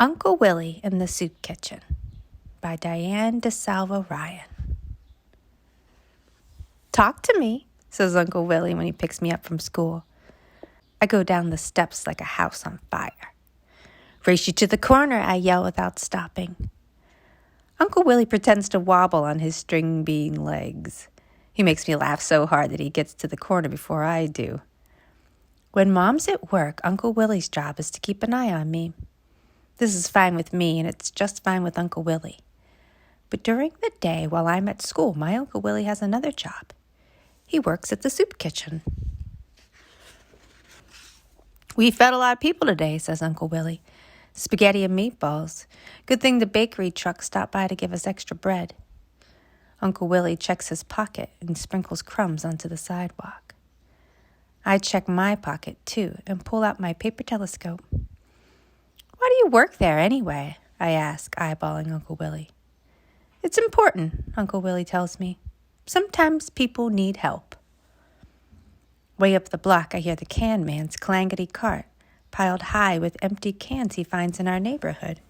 Uncle Willie in the Soup Kitchen by DyAnne DiSalvo-Ryan. "Talk to me," says Uncle Willie when he picks me up from school. I go down the steps like a house on fire. "Race you to the corner," I yell without stopping. Uncle Willie pretends to wobble on his string bean legs. He makes me laugh so hard that he gets to the corner before I do. When Mom's at work, Uncle Willie's job is to keep an eye on me. This is fine with me, and it's just fine with Uncle Willie. But during the day while I'm at school, my Uncle Willie has another job. He works at the soup kitchen. "We fed a lot of people today," says Uncle Willie. "Spaghetti and meatballs. Good thing the bakery truck stopped by to give us extra bread." Uncle Willie checks his pocket and sprinkles crumbs onto the sidewalk. I check my pocket, too, and pull out my paper telescope. "Why do you work there, anyway?" I ask, eyeballing Uncle Willie. "It's important," Uncle Willie tells me. "Sometimes people need help." Way up the block, I hear the can man's clangety cart, piled high with empty cans he finds in our neighborhood.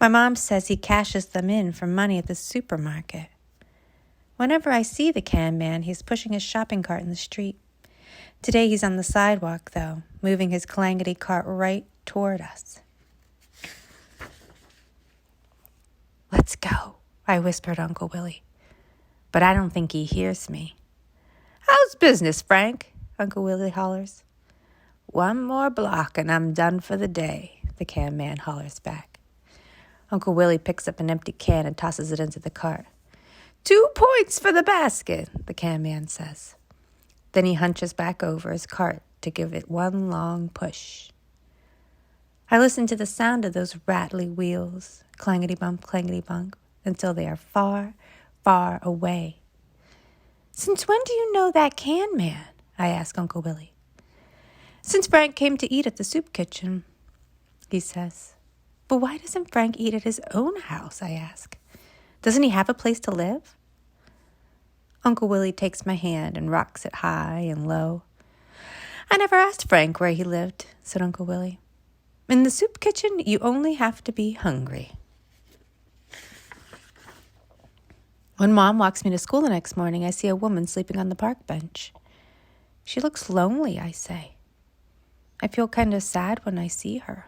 My mom says he cashes them in for money at the supermarket. Whenever I see the can man, he's pushing his shopping cart in the street. Today he's on the sidewalk, though, moving his clangety cart right toward us. "Let's go," I whispered Uncle Willie, but I don't think he hears me. "How's business, Frank?" Uncle Willie hollers. "One more block and I'm done for the day," the can man hollers back. Uncle Willie picks up an empty can and tosses it into the cart. "2 points for the basket," the can man says. Then he hunches back over his cart to give it one long push. I listen to the sound of those rattly wheels, clangety-bump, until they are far, far away. "Since when do you know that can man?" I ask Uncle Willie. "Since Frank came to eat at the soup kitchen," he says. "But why doesn't Frank eat at his own house?" I ask. "Doesn't he have a place to live?" Uncle Willie takes my hand and rocks it high and low. "I never asked Frank where he lived," said Uncle Willie. "In the soup kitchen, you only have to be hungry." When Mom walks me to school the next morning, I see a woman sleeping on the park bench. "She looks lonely," I say. I feel kind of sad when I see her.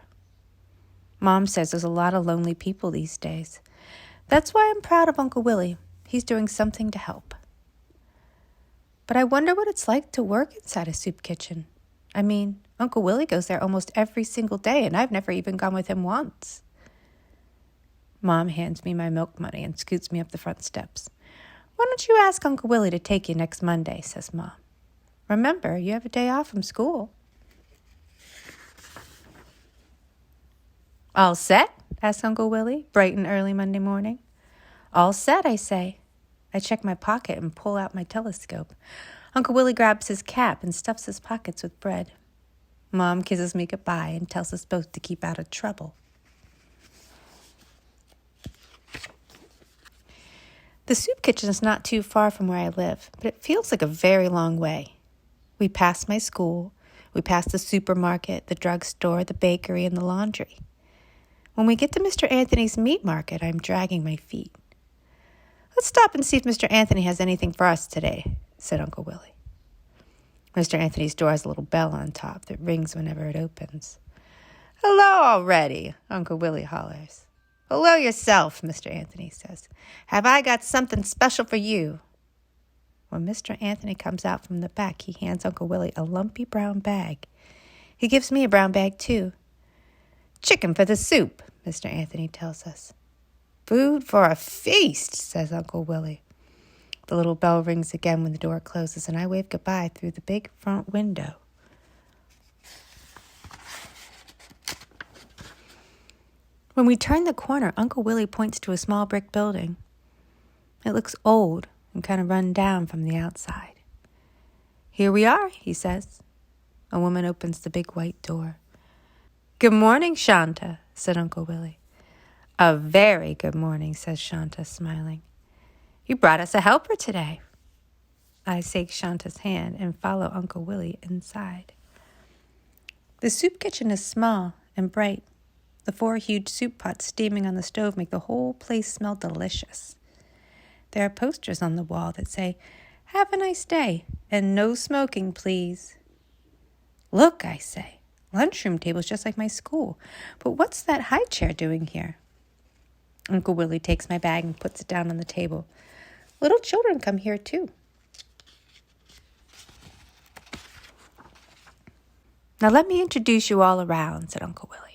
Mom says there's a lot of lonely people these days. That's why I'm proud of Uncle Willie. He's doing something to help. But I wonder what it's like to work inside a soup kitchen. I mean, Uncle Willie goes there almost every single day, and I've never even gone with him once. Mom hands me my milk money and scoots me up the front steps. "Why don't you ask Uncle Willie to take you next Monday?" says Mom. "Remember, you have a day off from school." "All set?" asks Uncle Willie, bright and early Monday morning. "All set," I say. I check my pocket and pull out my telescope. Uncle Willie grabs his cap and stuffs his pockets with bread. Mom kisses me goodbye and tells us both to keep out of trouble. The soup kitchen is not too far from where I live, but it feels like a very long way. We pass my school, we pass the supermarket, the drugstore, the bakery, and the laundry. When we get to Mr. Anthony's meat market, I'm dragging my feet. "Let's stop and see if Mr. Anthony has anything for us today," said Uncle Willie. Mr. Anthony's door has a little bell on top that rings whenever it opens. "Hello already," Uncle Willie hollers. "Hello yourself," Mr. Anthony says. "Have I got something special for you?" When Mr. Anthony comes out from the back, he hands Uncle Willie a lumpy brown bag. He gives me a brown bag, too. "Chicken for the soup," Mr. Anthony tells us. "Food for a feast," says Uncle Willie. The little bell rings again when the door closes, and I wave goodbye through the big front window. When we turn the corner, Uncle Willie points to a small brick building. It looks old and kind of run down from the outside. "Here we are," he says. A woman opens the big white door. "Good morning, Shanta," said Uncle Willie. "A very good morning," says Shanta, smiling. "You brought us a helper today." I shake Shanta's hand and follow Uncle Willie inside. The soup kitchen is small and bright. The 4 huge soup pots steaming on the stove make the whole place smell delicious. There are posters on the wall that say, "Have a nice day, and no smoking, please." "Look," I say, "lunchroom tables just like my school. But what's that high chair doing here?" Uncle Willie takes my bag and puts it down on the table. "Little children come here too." "Now let me introduce you all around," said Uncle Willie.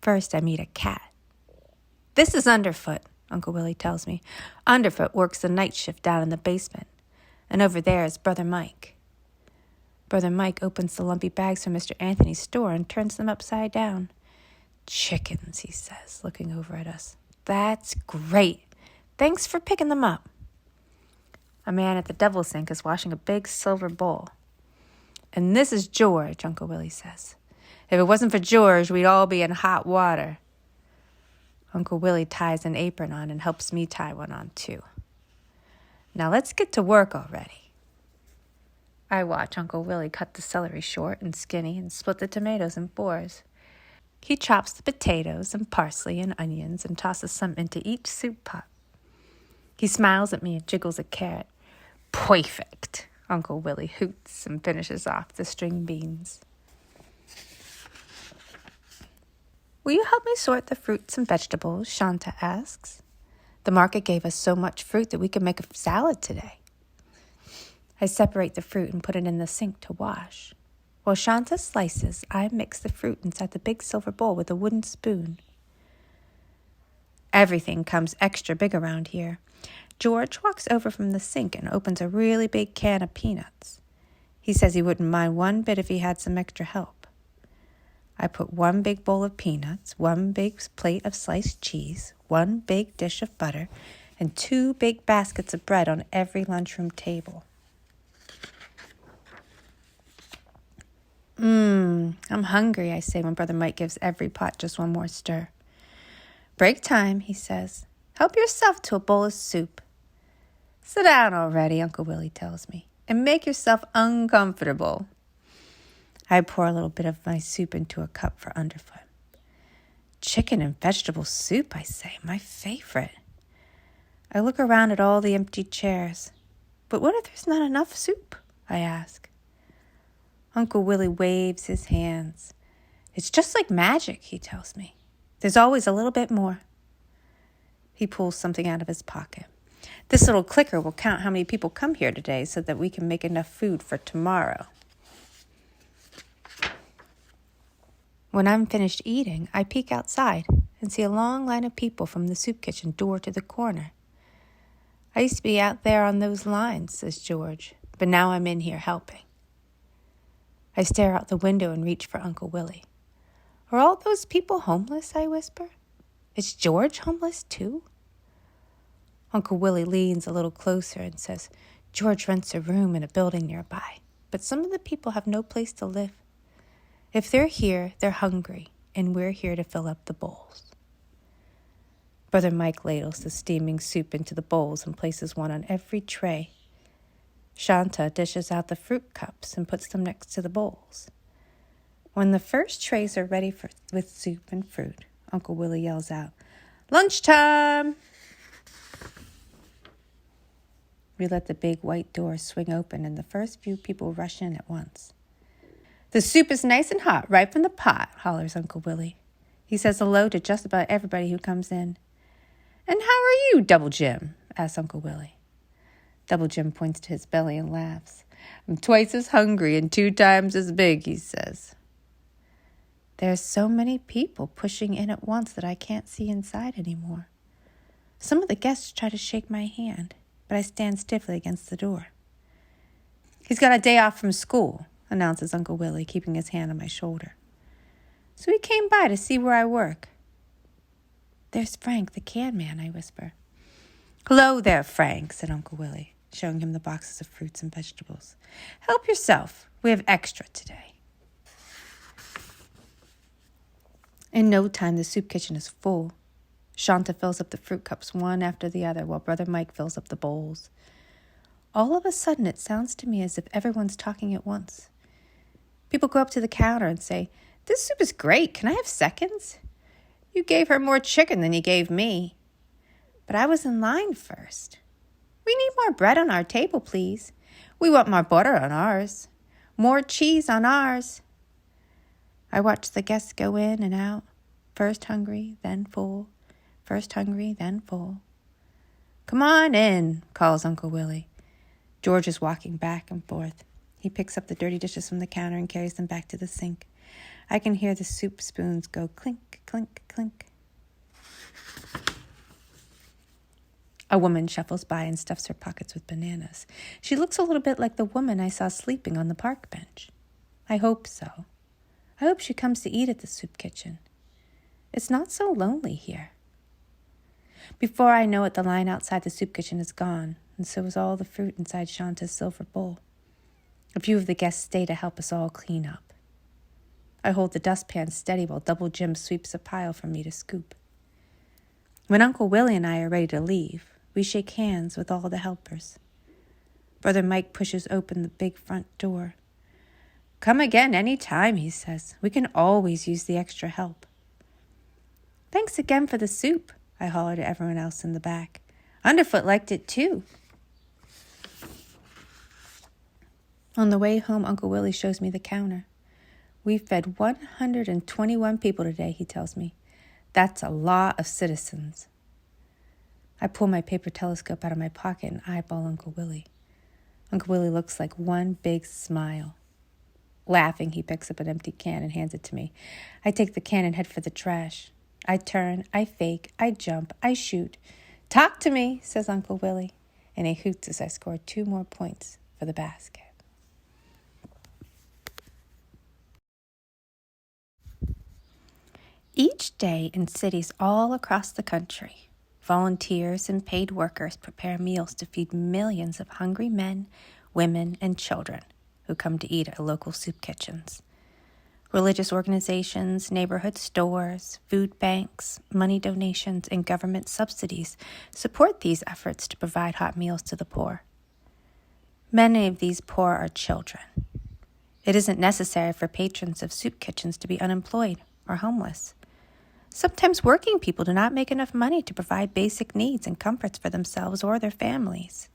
First, I meet a cat. "This is Underfoot," Uncle Willie tells me. "Underfoot works the night shift down in the basement. And over there is Brother Mike." Brother Mike opens the lumpy bags from Mr. Anthony's store and turns them upside down. "Chickens," he says, looking over at us. "That's great. Thanks for picking them up." A man at the devil sink is washing a big silver bowl. "And this is George," Uncle Willie says. "If it wasn't for George, we'd all be in hot water." Uncle Willie ties an apron on and helps me tie one on too. "Now let's get to work already." I watch Uncle Willie cut the celery short and skinny and split the tomatoes in 4s. He chops the potatoes and parsley and onions and tosses some into each soup pot. He smiles at me and jiggles a carrot. "Perfect," Uncle Willie hoots and finishes off the string beans. "Will you help me sort the fruits and vegetables?" Shanta asks. "The market gave us so much fruit that we could make a salad today." I separate the fruit and put it in the sink to wash. While Shanta slices, I mix the fruit inside the big silver bowl with a wooden spoon. Everything comes extra big around here. George walks over from the sink and opens a really big can of peanuts. He says he wouldn't mind one bit if he had some extra help. I put 1 big bowl of peanuts, 1 big plate of sliced cheese, 1 big dish of butter, and 2 big baskets of bread on every lunchroom table. I'm hungry," I say when Brother Mike gives every pot just 1 more stir. "Break time," he says. "Help yourself to a bowl of soup." "Sit down already," Uncle Willie tells me, "and make yourself uncomfortable." I pour a little bit of my soup into a cup for Underfoot. "Chicken and vegetable soup," I say, "my favorite." I look around at all the empty chairs. "But what if there's not enough soup?" I ask. Uncle Willie waves his hands. "It's just like magic," he tells me. "There's always a little bit more." He pulls something out of his pocket. "This little clicker will count how many people come here today so that we can make enough food for tomorrow." When I'm finished eating, I peek outside and see a long line of people from the soup kitchen door to the corner. "I used to be out there on those lines," says George, "but now I'm in here helping." I stare out the window and reach for Uncle Willie. "Are all those people homeless?" I whisper. "Is George homeless too?" Uncle Willie leans a little closer and says, "George rents a room in a building nearby, but some of the people have no place to live. If they're here, they're hungry, and we're here to fill up the bowls." Brother Mike ladles the steaming soup into the bowls and places 1 on every tray. Shanta dishes out the fruit cups and puts them next to the bowls. When the first trays are ready with soup and fruit, Uncle Willie yells out, "Lunchtime!" We let the big white door swing open and the first few people rush in at once. "The soup is nice and hot right from the pot," hollers Uncle Willie. He says hello to just about everybody who comes in. "And how are you, Double Jim?" asks Uncle Willie. Double Jim points to his belly and laughs. "I'm twice as hungry and 2 times as big," he says. There's so many people pushing in at once that I can't see inside anymore. Some of the guests try to shake my hand, but I stand stiffly against the door. "He's got a day off from school," announces Uncle Willie, keeping his hand on my shoulder. "So he came by to see where I work." "There's Frank, the can man," I whisper. "Hello there, Frank," said Uncle Willie, showing him the boxes of fruits and vegetables. "Help yourself. We have extra today." In no time, the soup kitchen is full. Shanta fills up the fruit cups 1 after the other, while Brother Mike fills up the bowls. All of a sudden, it sounds to me as if everyone's talking at once. People go up to the counter and say, "This soup is great. Can I have seconds?" You gave her more chicken than you gave me. But I was in line first. We need more bread on our table, please. We want more butter on ours. More cheese on ours. I watched the guests go in and out, first hungry, then full, first hungry, then full. Come on in, calls Uncle Willie. George is walking back and forth. He picks up the dirty dishes from the counter and carries them back to the sink. I can hear the soup spoons go clink, clink, clink. A woman shuffles by and stuffs her pockets with bananas. She looks a little bit like the woman I saw sleeping on the park bench. I hope so. I hope she comes to eat at the soup kitchen. It's not so lonely here. Before I know it, the line outside the soup kitchen is gone, and so is all the fruit inside Shanta's silver bowl. A few of the guests stay to help us all clean up. I hold the dustpan steady while Double Jim sweeps a pile for me to scoop. When Uncle Willie and I are ready to leave, we shake hands with all the helpers. Brother Mike pushes open the big front door. Come again any time, he says. We can always use the extra help. Thanks again for the soup, I holler to everyone else in the back. Underfoot liked it too. On the way home, Uncle Willie shows me the counter. We've fed 121 people today, he tells me. That's a lot of citizens. I pull my paper telescope out of my pocket and eyeball Uncle Willie. Uncle Willie looks like one big smile. Laughing, he picks up an empty can and hands it to me. I take the can and head for the trash. I turn, I fake, I jump, I shoot. Talk to me, says Uncle Willie, and he hoots as I score 2 more points for the basket. Each day in cities all across the country, volunteers and paid workers prepare meals to feed millions of hungry men, women, and children who come to eat at local soup kitchens. Religious organizations, neighborhood stores, food banks, money donations, and government subsidies support these efforts to provide hot meals to the poor. Many of these poor are children. It isn't necessary for patrons of soup kitchens to be unemployed or homeless. Sometimes working people do not make enough money to provide basic needs and comforts for themselves or their families.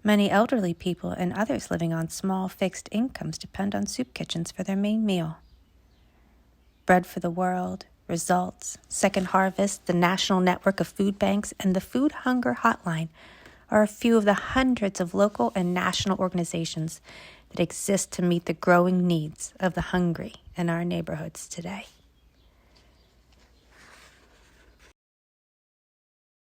Many elderly people and others living on small fixed incomes depend on soup kitchens for their main meal. Bread for the World, Results, Second Harvest, the National Network of Food Banks, and the Food Hunger Hotline are a few of the hundreds of local and national organizations that exist to meet the growing needs of the hungry in our neighborhoods today.